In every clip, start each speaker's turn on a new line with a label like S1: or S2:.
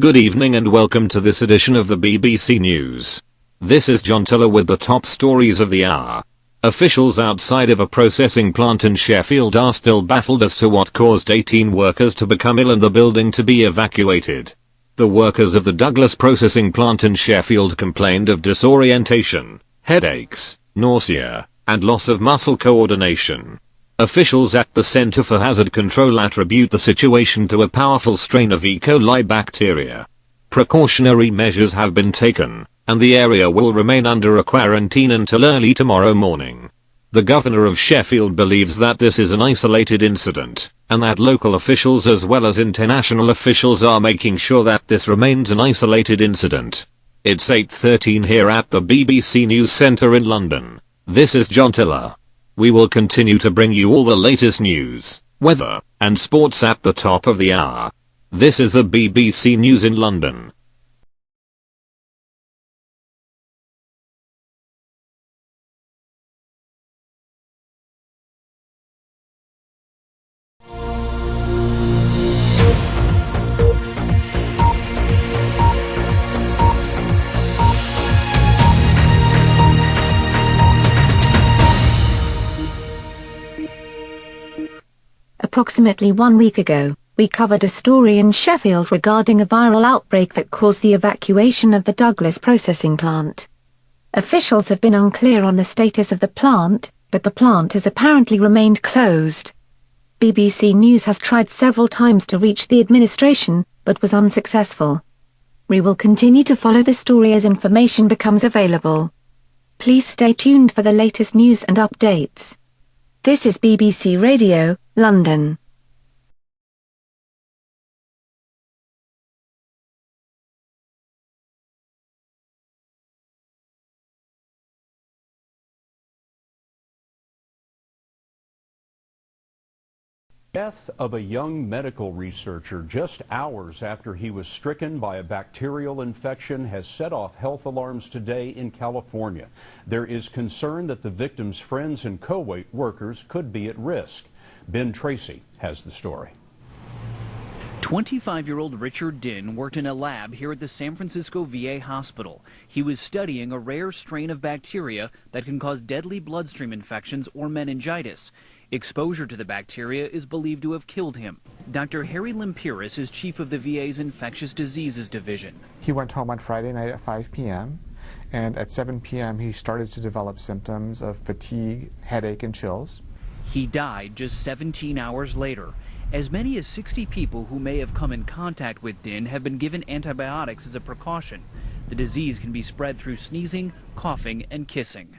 S1: Good evening and welcome to this edition of the BBC News. This is John Tiller with the top stories of the hour. Officials outside of a processing plant in Sheffield are still baffled as to what caused 18 workers to become ill and the building to be evacuated. The workers of the Douglas processing plant in Sheffield complained of disorientation, headaches, nausea, and loss of muscle coordination. Officials at the Centre for Hazard Control attribute the situation to a powerful strain of E. coli bacteria. Precautionary measures have been taken, and the area will remain under a quarantine until early tomorrow morning. The Governor of Sheffield believes that this is an isolated incident, and that local officials as well as international officials are making sure that this remains an isolated incident. It's 8:13 here at the BBC News Centre in London. This is John Tiller. We will continue to bring you all the latest news, weather, and sports at the top of the hour. This is the BBC News in London.
S2: Approximately 1 week ago, we covered a story in Sheffield regarding a viral outbreak that caused the evacuation of the Douglas processing plant. Officials have been unclear on the status of the plant, but the plant has apparently remained closed. BBC News has tried several times to reach the administration, but was unsuccessful. We will continue to follow the story as information becomes available. Please stay tuned for the latest news and updates. This is BBC Radio, London.
S3: Death of a young medical researcher just hours after he was stricken by a bacterial infection has set off health alarms today in California. There is concern that the victim's friends and co-workers could be at risk. Ben Tracy has the story.
S4: 25-year-old Richard Dinh worked in a lab here at the San Francisco VA hospital. He was studying a rare strain of bacteria that can cause deadly bloodstream infections or meningitis. Exposure to the bacteria is believed to have killed him. Dr. Harry Limpiris is chief of the VA's Infectious Diseases Division.
S5: He went home on Friday night at 5 p.m. and at 7 p.m. he started to develop symptoms of fatigue, headache, and chills.
S4: He died just 17 hours later. As many as 60 people who may have come in contact with Dinh have been given antibiotics as a precaution. The disease can be spread through sneezing, coughing, and kissing.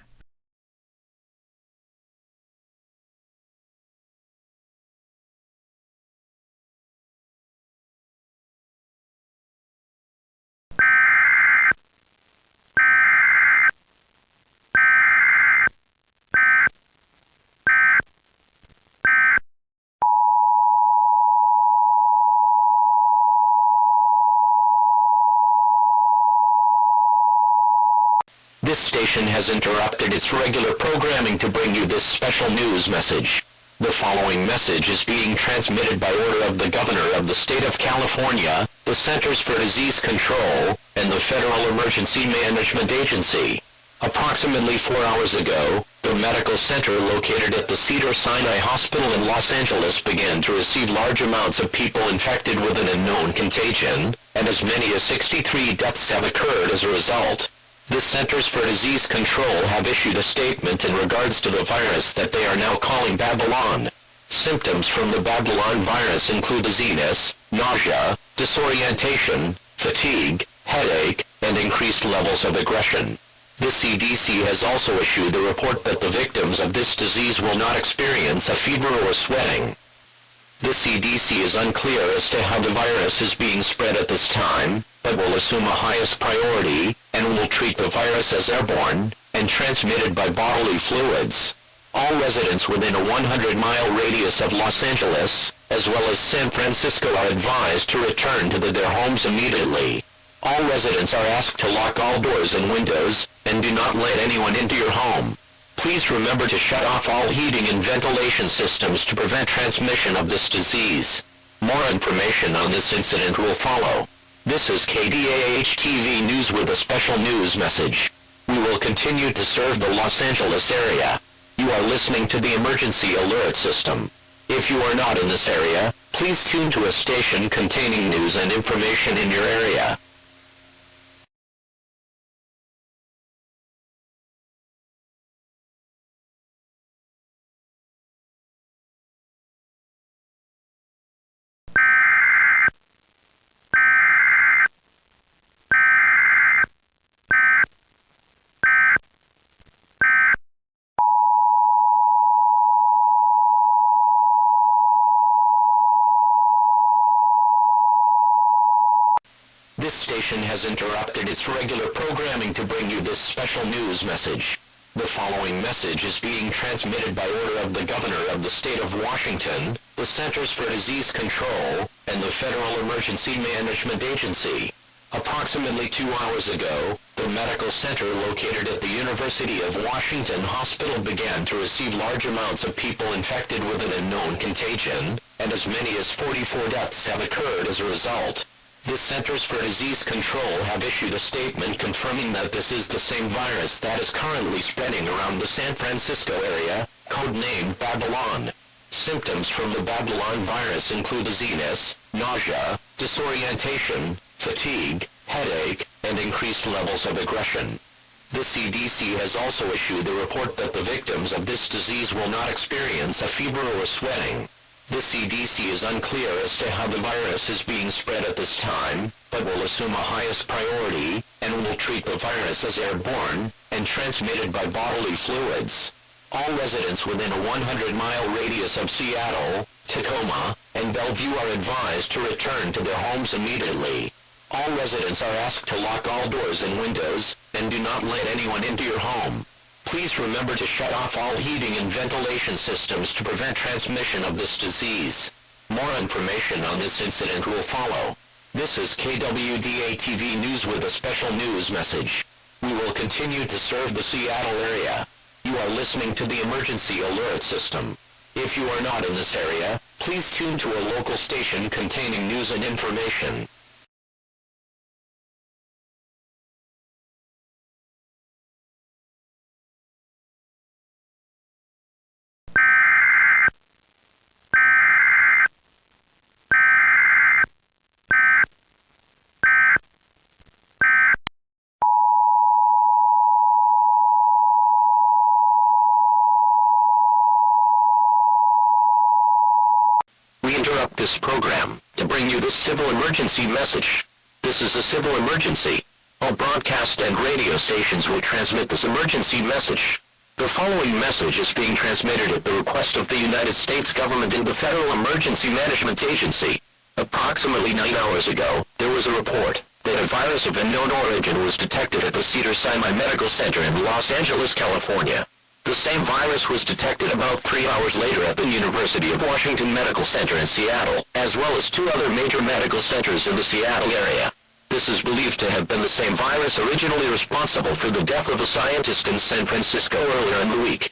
S6: This station has interrupted its regular programming to bring you this special news message. The following message is being transmitted by order of the Governor of the State of California, the Centers for Disease Control, and the Federal Emergency Management Agency. Approximately 4 hours ago, the medical center located at the Cedars-Sinai Hospital in Los Angeles began to receive large amounts of people infected with an unknown contagion, and as many as 63 deaths have occurred as a result. The Centers for Disease Control have issued a statement in regards to the virus that they are now calling Babylon. Symptoms from the Babylon virus include dizziness, nausea, disorientation, fatigue, headache, and increased levels of aggression. The CDC has also issued the report that the victims of this disease will not experience a fever or sweating. The CDC is unclear as to how the virus is being spread at this time, but will assume a highest priority, and will treat the virus as airborne, and transmitted by bodily fluids. All residents within a 100-mile radius of Los Angeles, as well as San Francisco, are advised to return to their homes immediately. All residents are asked to lock all doors and windows, and do not let anyone into your home. Please remember to shut off all heating and ventilation systems to prevent transmission of this disease. More information on this incident will follow. This is KDAH-TV News with a special news message. We will continue to serve the Los Angeles area. You are listening to the emergency alert system. If you are not in this area, please tune to a station containing news and information in your area. This station has interrupted its regular programming to bring you this special news message. The following message is being transmitted by order of the Governor of the State of Washington, the Centers for Disease Control, and the Federal Emergency Management Agency. Approximately 2 hours ago, the medical center located at the University of Washington Hospital began to receive large amounts of people infected with an unknown contagion, and as many as 44 deaths have occurred as a result. The Centers for Disease Control have issued a statement confirming that this is the same virus that is currently spreading around the San Francisco area, codenamed Babylon. Symptoms from the Babylon virus include dizziness, nausea, disorientation, fatigue, headache, and increased levels of aggression. The CDC has also issued the report that the victims of this disease will not experience a fever or sweating. The CDC is unclear as to how the virus is being spread at this time, but will assume a highest priority, and will treat the virus as airborne, and transmitted by bodily fluids. All residents within a 100-mile radius of Seattle, Tacoma, and Bellevue are advised to return to their homes immediately. All residents are asked to lock all doors and windows, and do not let anyone into your home. Please remember to shut off all heating and ventilation systems to prevent transmission of this disease. More information on this incident will follow. This is KWDA-TV News with a special news message. We will continue to serve the Seattle area. You are listening to the emergency alert system. If you are not in this area, please tune to a local station containing news and information. We interrupt this program to bring you this civil emergency message. This is a civil emergency. All broadcast and radio stations will transmit this emergency message. The following message is being transmitted at the request of the United States government and the Federal Emergency Management Agency. Approximately 9 hours ago, there was a report that a virus of unknown origin was detected at the Cedars-Sinai Medical Center in Los Angeles, California. The same virus was detected about 3 hours later at the University of Washington Medical Center in Seattle, as well as 2 other major medical centers in the Seattle area. This is believed to have been the same virus originally responsible for the death of a scientist in San Francisco earlier in the week.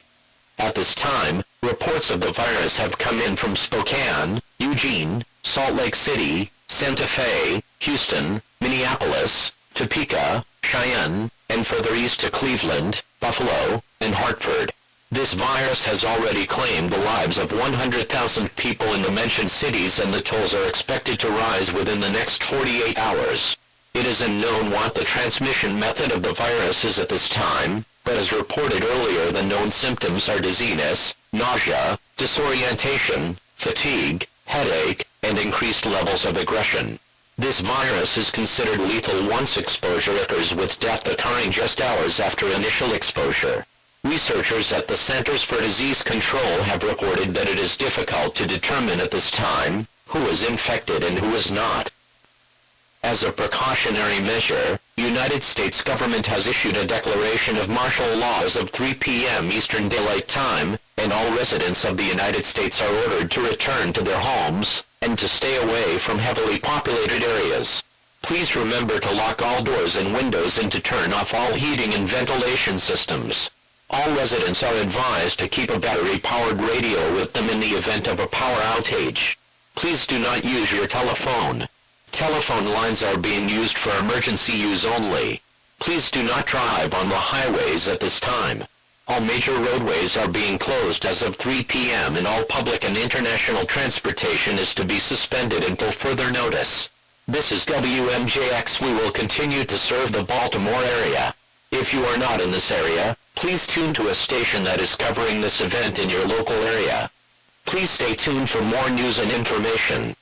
S6: At this time, reports of the virus have come in from Spokane, Eugene, Salt Lake City, Santa Fe, Houston, Minneapolis, Topeka, Cheyenne, and further east to Cleveland, Buffalo, and Hartford. This virus has already claimed the lives of 100,000 people in the mentioned cities, and the tolls are expected to rise within the next 48 hours. It is unknown what the transmission method of the virus is at this time, but as reported earlier, the known symptoms are dizziness, nausea, disorientation, fatigue, headache, and increased levels of aggression. This virus is considered lethal once exposure occurs, with death occurring just hours after initial exposure. Researchers at the Centers for Disease Control have reported that it is difficult to determine at this time who is infected and who is not. As a precautionary measure, United States government has issued a declaration of martial law as of 3 p.m. Eastern Daylight Time, and all residents of the United States are ordered to return to their homes and to stay away from heavily populated areas. Please remember to lock all doors and windows and to turn off all heating and ventilation systems. All residents are advised to keep a battery-powered radio with them in the event of a power outage. Please do not use your telephone. Telephone lines are being used for emergency use only. Please do not drive on the highways at this time. All major roadways are being closed as of 3 p.m. and all public and international transportation is to be suspended until further notice. This is WMJX. We will continue to serve the Baltimore area. If you are not in this area, please tune to a station that is covering this event in your local area. Please stay tuned for more news and information.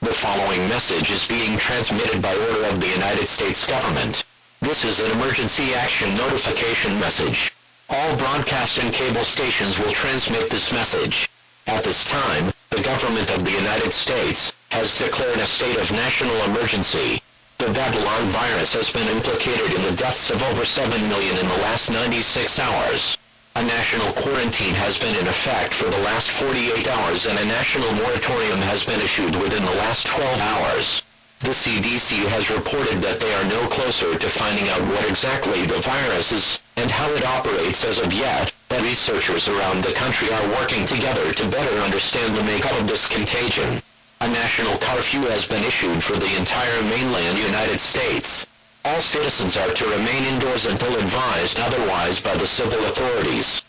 S6: The following message is being transmitted by order of the United States government. This is an emergency action notification message. All broadcast and cable stations will transmit this message. At this time, the government of the United States has declared a state of national emergency. The Babylon virus has been implicated in the deaths of over 7 million in the last 96 hours. A national quarantine has been in effect for the last 48 hours and a national moratorium has been issued within the last 12 hours. The CDC has reported that they are no closer to finding out what exactly the virus is and how it operates as of yet, but researchers around the country are working together to better understand the makeup of this contagion. A national curfew has been issued for the entire mainland United States. All citizens are to remain indoors until advised otherwise by the civil authorities.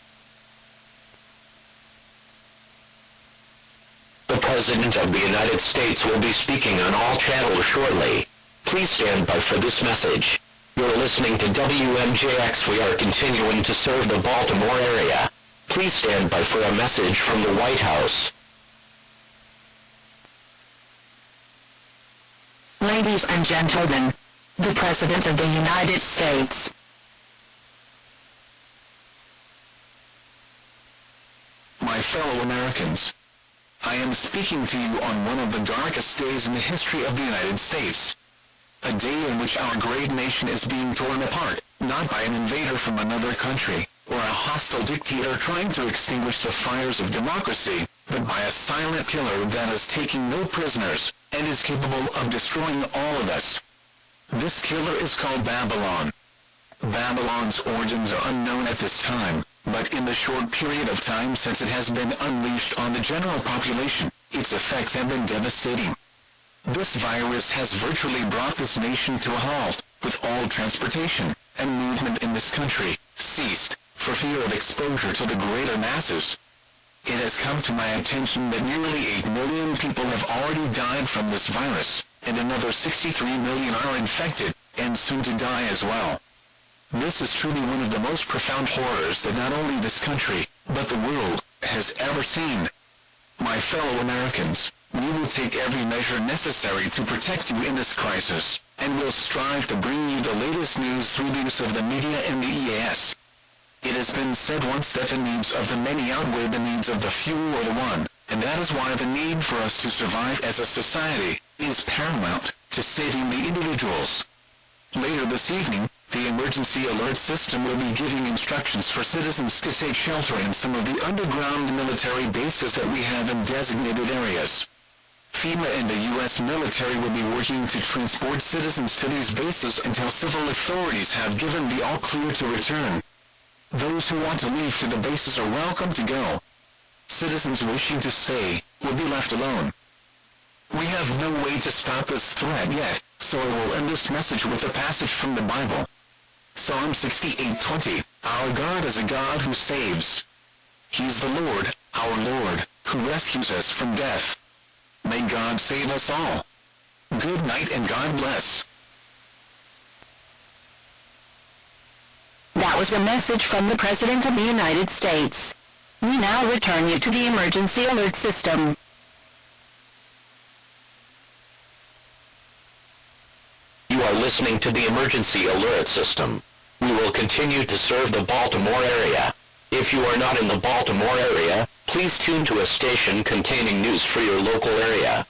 S6: The President of the United States will be speaking on all channels shortly. Please stand by for this message. You're listening to WMJX. We are continuing to serve the Baltimore area. Please stand by for a message from the White House.
S7: Ladies and gentlemen, the President of the United States.
S8: My fellow Americans, I am speaking to you on one of the darkest days in the history of the United States. A day in which our great nation is being torn apart, not by an invader from another country, or a hostile dictator trying to extinguish the fires of democracy, but by a silent killer that is taking no prisoners, and is capable of destroying all of us. This killer is called Babylon. Babylon's origins are unknown at this time, but in the short period of time since it has been unleashed on the general population, its effects have been devastating. This virus has virtually brought this nation to a halt, with all transportation and movement in this country ceased, for fear of exposure to the greater masses. It has come to my attention that nearly 8 million people have already died from this virus, and another 63 million are infected, and soon to die as well. This is truly one of the most profound horrors that not only this country, but the world, has ever seen. My fellow Americans, we will take every measure necessary to protect you in this crisis, and will strive to bring you the latest news through the use of the media and the EAS. It has been said once that the needs of the many outweigh the needs of the few or the one, and that is why the need for us to survive as a society is paramount to saving the individuals. Later this evening, the emergency alert system will be giving instructions for citizens to take shelter in some of the underground military bases that we have in designated areas. FEMA and the U.S. military will be working to transport citizens to these bases until civil authorities have given the all-clear to return. Those who want to leave to the bases are welcome to go. Citizens wishing to stay will be left alone. We have no way to stop this threat yet, so I will end this message with a passage from the Bible. Psalm 68:20, Our God is a God who saves. He is the Lord, our Lord, who rescues us from death. May God save us all. Good night and God bless.
S7: That was a message from the President of the United States. We now return you to the emergency alert system.
S6: You are listening to the emergency alert system. We will continue to serve the Baltimore area. If you are not in the Baltimore area, please tune to a station containing news for your local area.